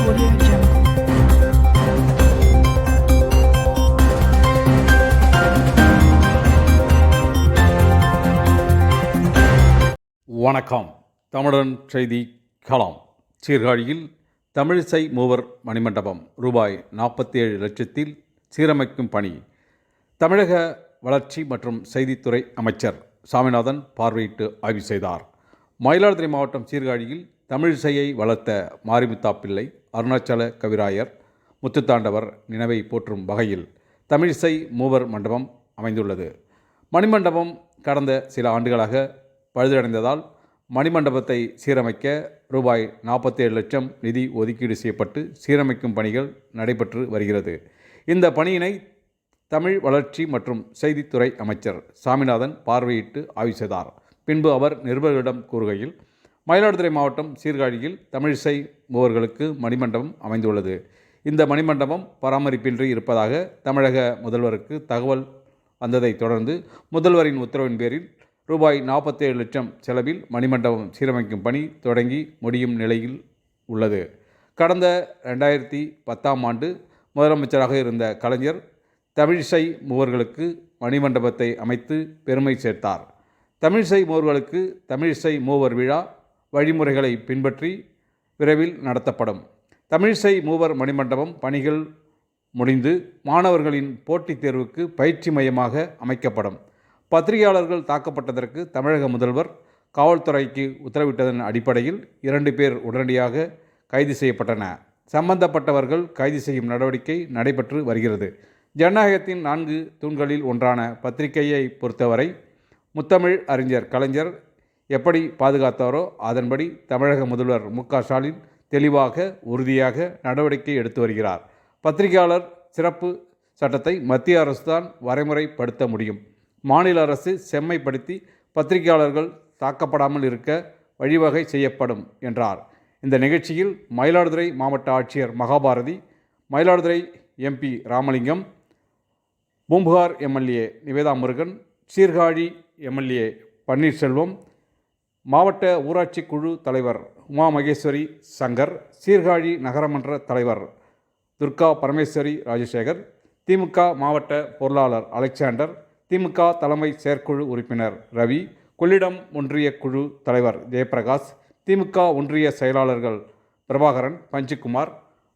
Audio Jungle. வணக்கம். தமிழன் செய்தி களம். சீர்காழியில் தமிழிசை மூவர் மணிமண்டபம் ரூபாய் 47 லட்சத்தில் சீரமைக்கும் பணி தமிழக வளர்ச்சி மற்றும் செய்தித்துறை அமைச்சர் சாமிநாதன் பார்வையிட்டு ஆய்வு செய்தார். மயிலாடுதுறை மாவட்டம் சீர்காழியில் தமிழிசையை வளர்த்த மாரிமுத்தா பிள்ளை, அருணாச்சல கவிராயர், முத்துத்தாண்டவர் நினைவை போற்றும் வகையில் தமிழிசை மூவர் மண்டபம் அமைந்துள்ளது. மணிமண்டபம் கடந்த சில ஆண்டுகளாக பழுதடைந்ததால் மணிமண்டபத்தை சீரமைக்க ரூபாய் 47 லட்சம் நிதி ஒதுக்கீடு செய்யப்பட்டு சீரமைக்கும் பணிகள் நடைபெற்று வருகிறது. இந்த பணியினை தமிழ் வளர்ச்சி மற்றும் செய்தித்துறை அமைச்சர் சாமிநாதன் பார்வையிட்டு ஆய்வு செய்தார். பின்பு அவர் நிருபர்களிடம் கூறுகையில், மயிலாடுதுறை மாவட்டம் சீர்காழியில் தமிழிசை மூவர்களுக்கு மணிமண்டபம் அமைந்துள்ளது. இந்த மணிமண்டபம் பராமரிப்பின்றி இருப்பதாக தமிழக முதல்வருக்கு தகவல் வந்ததை தொடர்ந்து முதல்வரின் உத்தரவின் பேரில் ரூபாய் 47 லட்சம் செலவில் மணிமண்டபம் சீரமைக்கும் பணி தொடங்கி முடியும் நிலையில் உள்ளது. கடந்த 2010ஆம் ஆண்டு முதலமைச்சராக இருந்த கலைஞர் தமிழிசை மூவர்களுக்கு மணிமண்டபத்தை அமைத்து பெருமை சேர்த்தார். தமிழிசை மூவர்களுக்கு தமிழிசை மூவர் விழா வழிமுறைகளை பின்பற்றி விரைவில் நடத்தப்படும். தமிழிசை மூவர் மணிமண்டபம் பணிகள் முடிந்து மாணவர்களின் போட்டித் தேர்வுக்கு பயிற்சி மையமாக அமைக்கப்படும். பத்திரிகையாளர்கள் தாக்கப்பட்டதற்கு தமிழக முதல்வர் காவல்துறைக்கு உத்தரவிட்டதன் அடிப்படையில் 2 பேர் உடனடியாக கைது செய்யப்பட்டனர். சம்பந்தப்பட்டவர்கள் கைது செய்யும் நடவடிக்கை நடைபெற்று வருகிறது. ஜனநாயகத்தின் 4 தூண்களில் ஒன்றான பத்திரிகையை பொறுத்தவரை முத்தமிழ் அறிஞர் கலைஞர் எப்படி பாதுகாத்தாரோ அதன்படி தமிழக முதல்வர் மு.க. ஸ்டாலின் தெளிவாக உறுதியாக நடவடிக்கை எடுத்து வருகிறார். பத்திரிகையாளர் சிறப்பு சட்டத்தை மத்திய அரசு தான் வரைமுறைப்படுத்த முடியும். மாநில அரசு செம்மைப்படுத்தி பத்திரிகையாளர்கள் தாக்கப்படாமல் இருக்க வழிவகை செய்யப்படும் என்றார். இந்த நிகழ்ச்சியில் மயிலாடுதுறை மாவட்ட ஆட்சியர் Mahabharathi, Mayiladuthurai MP Ramalingam, Poompuhar MLA Nivetha Murugan, Sirkazhi MLA Panneerselvam, மாவட்ட ஊராட்சி குழு தலைவர் உமா மகேஸ்வரி சங்கர், சீர்காழி நகரமன்ற தலைவர் துர்கா பரமேஸ்வரி ராஜசேகர், திமுக மாவட்ட பொருளாளர் அலெக்சாண்டர், திமுக தலைமை செயற்குழு உறுப்பினர் ரவி, கொள்ளிடம் ஒன்றிய குழு தலைவர் ஜெயபிரகாஷ், திமுக ஒன்றிய செயலாளர்கள் பிரபாகரன், பஞ்சுகுமார்,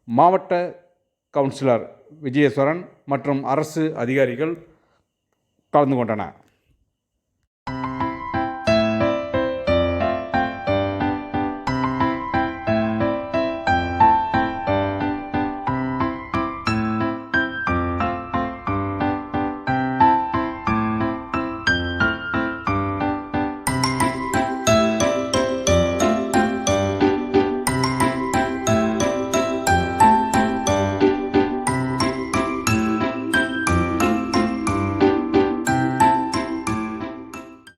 மாவட்ட கவுன்சிலர் விஜயேஸ்வரன் மற்றும் அரசு அதிகாரிகள் கலந்து கொண்டனர்.